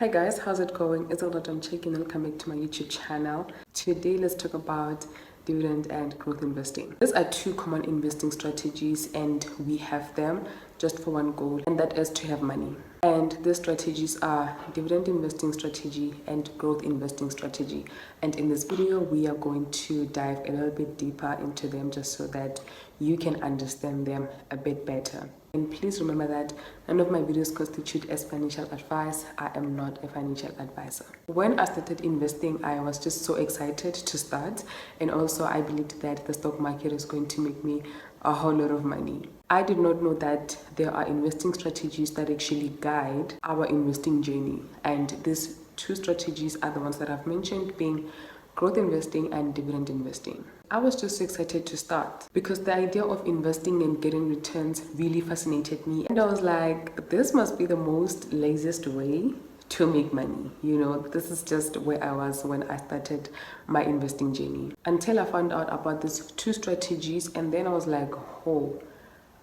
Hi guys, how's it going? It's I'm checking. Welcome back to my YouTube channel. Today let's talk about dividend and growth investing. These are two common investing strategies and we have them just for one goal, and that is to have money. And these strategies are dividend investing strategy and growth investing strategy. And in this video, we are going to dive a little bit deeper into them just so that you can understand them a bit better. And please remember that none of my videos constitute as financial advice. I am not a financial advisor. When I started investing, I was just so excited to start. And also I believed that the stock market is going to make me a whole lot of money. I did not know that there are investing strategies that actually guide our investing journey. And these two strategies are the ones that I've mentioned, being growth investing and dividend investing. I was just excited to start because the idea of investing and getting returns really fascinated me. And I was like, this must be the most laziest way to make money. You know, this is just where I was when I started my investing journey. Until I found out about these two strategies, and then I was like, oh,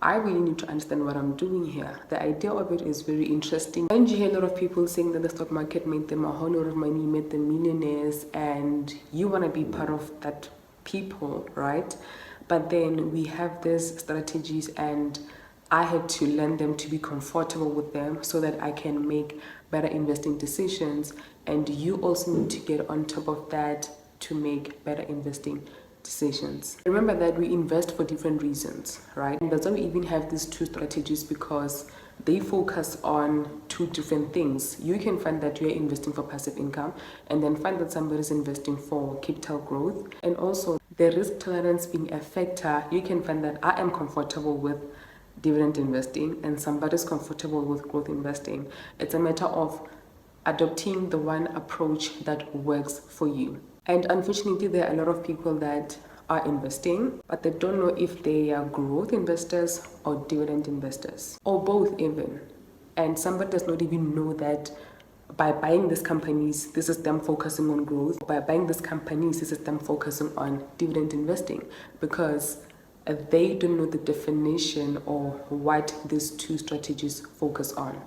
I really need to understand what I'm doing here. The idea of it is very interesting. And you hear a lot of people saying that the stock market made them a whole lot of money, made them millionaires, and you want to be part of that people, right? But then we have these strategies and I had to learn them to be comfortable with them so that I can make better investing decisions. And you also need to get on top of that to make better investing decisions. Remember that we invest for different reasons, right? And that's why we even have these two strategies, because they focus on two different things. You can find that you're investing for passive income and then find that somebody's investing for capital growth. And also the risk tolerance being a factor, you can find that I am comfortable with dividend investing and somebody's comfortable with growth investing. It's a matter of adopting the one approach that works for you. And unfortunately, there are a lot of people that are investing, but they don't know if they are growth investors or dividend investors, or both even. And somebody does not even know that by buying these companies, this is them focusing on growth. By buying these companies, this is them focusing on dividend investing, because they don't know the definition or what these two strategies focus on.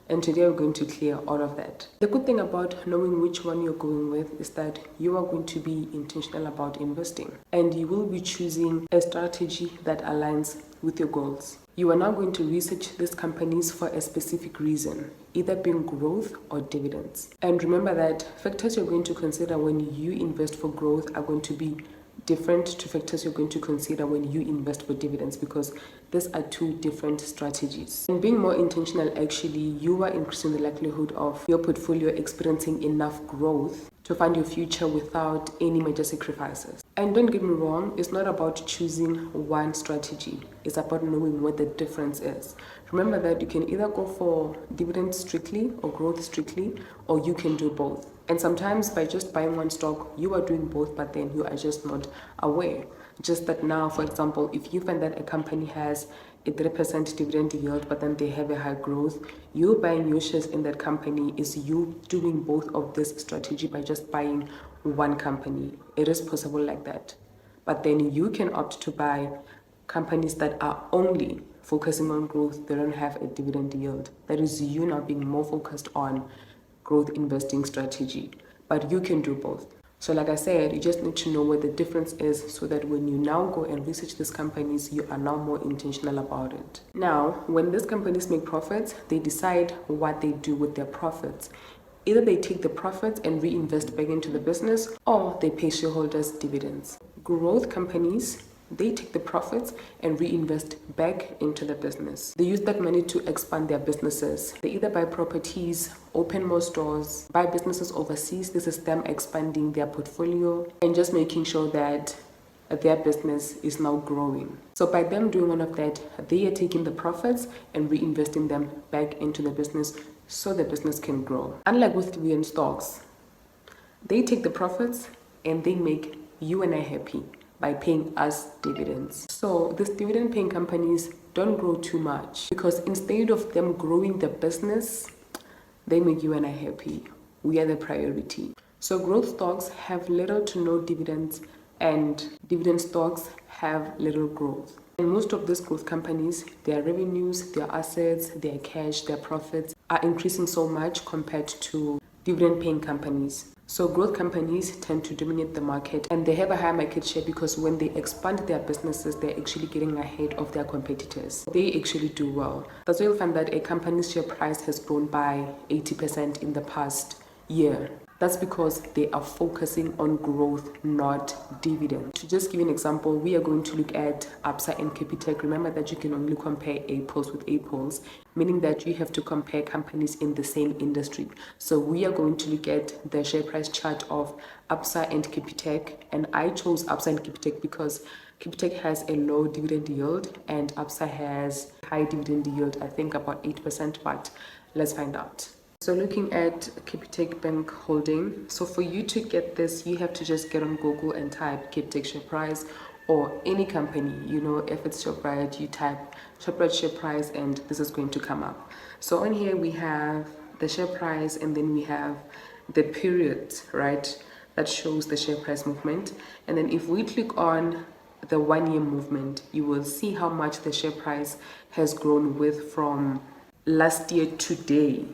And today we're going to clear all of that. The good thing about knowing which one you're going with is that you are going to be intentional about investing, and you will be choosing a strategy that aligns with your goals. You are now going to research these companies for a specific reason, either being growth or dividends. And remember that factors you're going to consider when you invest for growth are going to be different to factors you're going to consider when you invest for dividends, because these are two different strategies. And being more intentional, actually, you are increasing the likelihood of your portfolio experiencing enough growth to fund your future without any major sacrifices. And don't get me wrong, it's not about choosing one strategy. It's about knowing what the difference is. Remember that you can either go for dividend strictly or growth strictly, or you can do both. And sometimes by just buying one stock, you are doing both, but then you are just not aware. Just that now, for example, if you find that a company has a 3% dividend yield, but then they have a high growth, you buying your shares in that company is you doing both of this strategy by just buying one company. It is possible like that. But then you can opt to buy companies that are only focusing on growth. They don't have a dividend yield. That is you now being more focused on growth investing strategy. But you can do both. So like I said, you just need to know what the difference is so that when you now go and research these companies, you are now more intentional about it. Now, when these companies make profits, they decide what they do with their profits. Either they take the profits and reinvest back into the business, or they pay shareholders dividends. Growth companies, they take the profits and reinvest back into the business. They use that money to expand their businesses. They either buy properties, open more stores, buy businesses overseas. This is them expanding their portfolio and just making sure that their business is now growing. So by them doing all of that, they are taking the profits and reinvesting them back into the business so the business can grow. Unlike with dividend stocks, they take the profits and they make you and I happy by paying us dividends. So these dividend paying companies don't grow too much, because instead of them growing the business, they make you and I happy. We are the priority. So growth stocks have little to no dividends and dividend stocks have little growth. And most of these growth companies, their revenues, their assets, their cash, their profits are increasing so much compared to dividend paying companies. So growth companies tend to dominate the market, and they have a higher market share because when they expand their businesses, they're actually getting ahead of their competitors. They actually do well. That's why you'll find that a company's share price has grown by 80% in the past year. That's because they are focusing on growth, not dividend. To just give you an example, we are going to look at Absa and Capitec. Remember that you can only compare apples with apples, meaning that you have to compare companies in the same industry. So we are going to look at the share price chart of Absa and Capitec, and I chose Absa and Capitec because Capitec has a low dividend yield and Absa has high dividend yield, I think about 8%, but let's find out. So looking at Capitec Bank Holding, so for you to get this, you have to just get on Google and type Capitec share price or any company, if it's Shoprite, you type Shoprite share price and this is going to come up. So on here we have the share price and then we have the period, right, that shows the share price movement. And then if we click on the 1 year movement, you will see how much the share price has grown with from last year today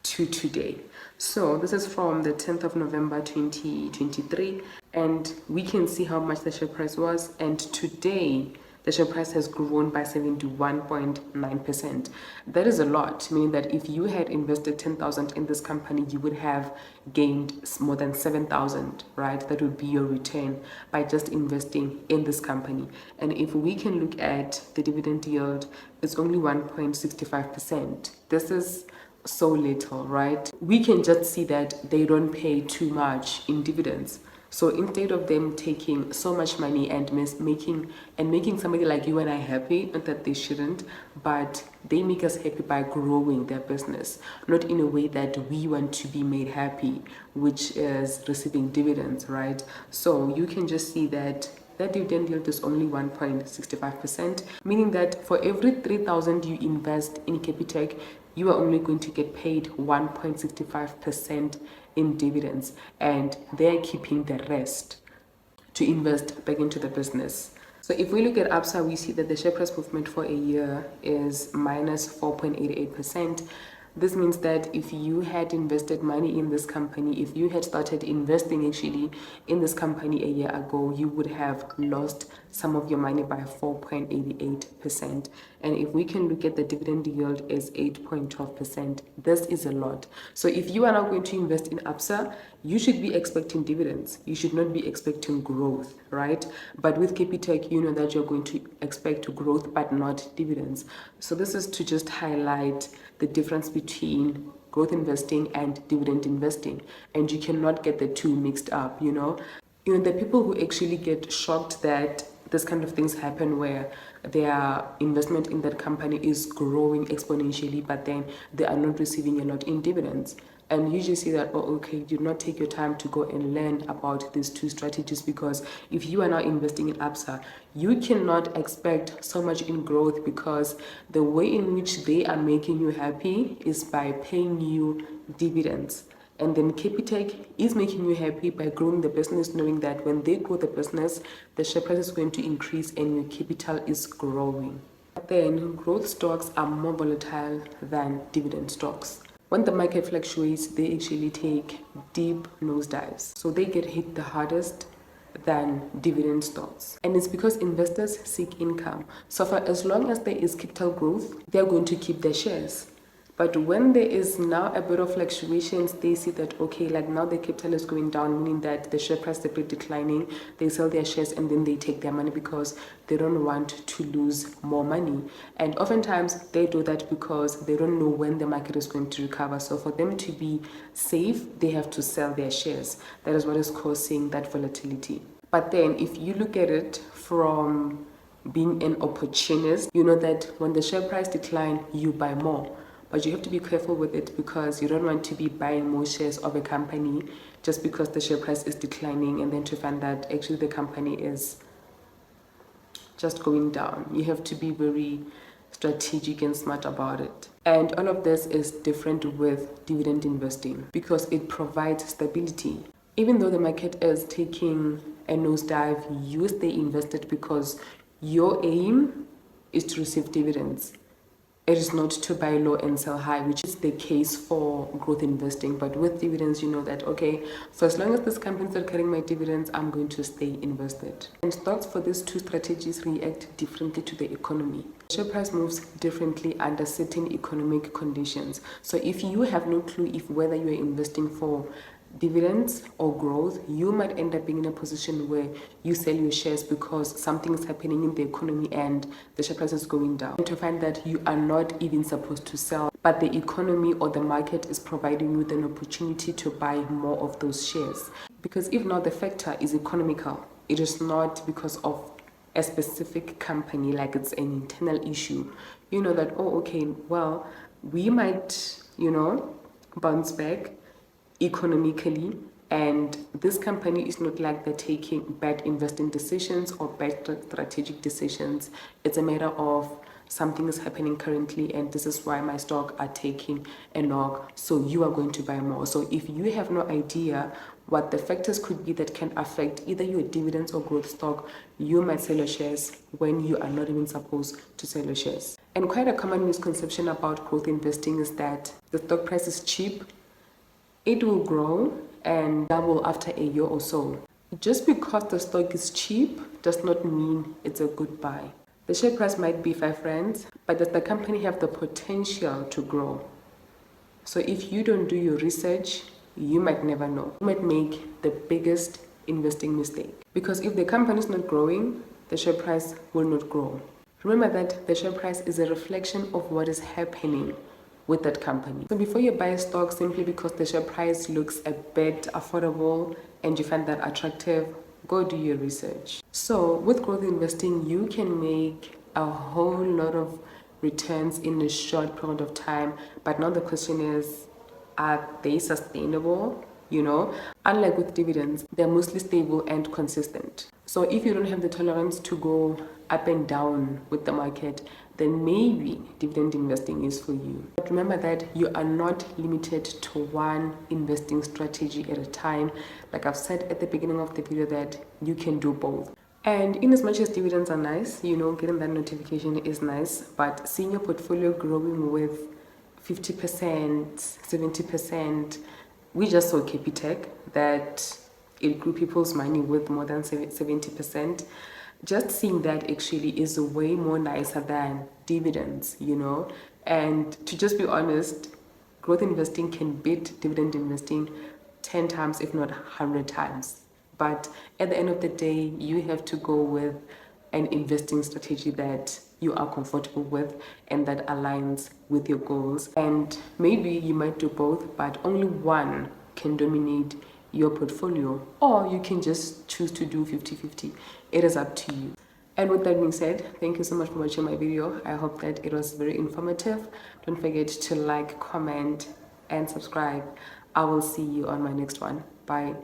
to today. So this is from the 10th of November 2023, and we can see how much the share price was, and today the share price has grown by 71.9%. That is a lot, meaning that if you had invested 10,000 in this company, you would have gained more than 7,000, right? That would be your return by just investing in this company. And if we can look at the dividend yield, it's only 1.65%. This is so little, right? We can just see that they don't pay too much in dividends. So instead of them taking so much money and making somebody like you and I happy, not that they shouldn't, but they make us happy by growing their business, not in a way that we want to be made happy, which is receiving dividends, right? So you can just see that that dividend yield is only 1.65%, meaning that for every 3,000 you invest in Capitec, you are only going to get paid 1.65% in dividends, and they're keeping the rest to invest back into the business. So if we look at Absa, we see that the share price movement for a year is minus 4.88%. This means that if you had invested money in this company, if you had started investing actually in this company a year ago, you would have lost some of your money by 4.88%. And if we can look at the dividend yield is 8.12%, this is a lot. So if you are now going to invest in Absa, you should be expecting dividends. You should not be expecting growth, right? But with Capitec, you know that you're going to expect growth but not dividends. So this is to just highlight the difference between growth investing and dividend investing, and you cannot get the two mixed up. The people who actually get shocked that this kind of things happen where their investment in that company is growing exponentially, but then they are not receiving a lot in dividends. And you just see that, oh, okay, you do not take your time to go and learn about these two strategies, because if you are now investing in Absa, you cannot expect so much in growth, because the way in which they are making you happy is by paying you dividends. And then Capitec is making you happy by growing the business, knowing that when they grow the business, the share price is going to increase and your capital is growing. But then growth stocks are more volatile than dividend stocks. When the market fluctuates, they actually take deep nosedives. So they get hit the hardest than dividend stocks. And it's because investors seek income. So for as long as there is capital growth, they're going to keep their shares. But when there is now a bit of fluctuations, they see that, okay, like now the capital is going down, meaning that the share price is a bit declining. They sell their shares and then they take their money because they don't want to lose more money. And oftentimes they do that because they don't know when the market is going to recover. So for them to be safe, they have to sell their shares. That is what is causing that volatility. But then if you look at it from being an opportunist, you know that when the share price declines, you buy more. But you have to be careful with it, because you don't want to be buying more shares of a company just because the share price is declining and then to find that actually the company is just going down. You have to be very strategic and smart about it. And all of this is different with dividend investing because it provides stability. Even though the market is taking a nosedive, you stay invested because your aim is to receive dividends. It is not to buy low and sell high, which is the case for growth investing. But with dividends, you know that, okay, for as long as this company is not carrying my dividends, I'm going to stay invested. And stocks for these two strategies react differently to the economy. Share price moves differently under certain economic conditions. So if you have no clue if whether you are investing for dividends or growth, you might end up being in a position where you sell your shares because something is happening in the economy and the share price is going down. And to find that you are not even supposed to sell, but the economy or the market is providing you with an opportunity to buy more of those shares. Because if not, the factor is economical. It is not because of a specific company, like it's an internal issue. You know that, oh, okay, well, we might, bounce back economically, and this company is not like they're taking bad investing decisions or bad strategic decisions. It's a matter of something is happening currently and this is why my stock are taking a knock, so you are going to buy more. So if you have no idea what the factors could be that can affect either your dividends or growth stock, you might sell your shares when you are not even supposed to sell your shares. And quite a common misconception about growth investing is that the stock price is cheap. It will grow and double after a year or so. Just because the stock is cheap does not mean it's a good buy. The share price might be 5 rands, but does the company have the potential to grow? So if you don't do your research, you might never know. You might make the biggest investing mistake. Because if the company is not growing, the share price will not grow. Remember that the share price is a reflection of what is happening with that company. So before you buy a stock simply because the share price looks a bit affordable and you find that attractive, go do your research. So with growth investing, you can make a whole lot of returns in a short period of time, but now the question is, are they sustainable? Unlike with dividends, they're mostly stable and consistent. So if you don't have the tolerance to go up and down with the market, then maybe dividend investing is for you. But remember that you are not limited to one investing strategy at a time. Like I've said at the beginning of the video, that you can do both. And in as much as dividends are nice, getting that notification is nice, but seeing your portfolio growing with 50%, 70%, we just saw Capitec that it grew people's money with more than 70%. Just seeing that actually is way more nicer than dividends, And to just be honest, growth investing can beat dividend investing 10 times, if not 100 times. But at the end of the day, you have to go with an investing strategy that you are comfortable with and that aligns with your goals. And maybe you might do both, but only one can dominate your portfolio, or you can just choose to do 50-50. It is up to you. And with that being said, thank you so much for watching my video. I hope that it was very informative. Don't forget to like, comment, and subscribe. I will see you on my next one. Bye.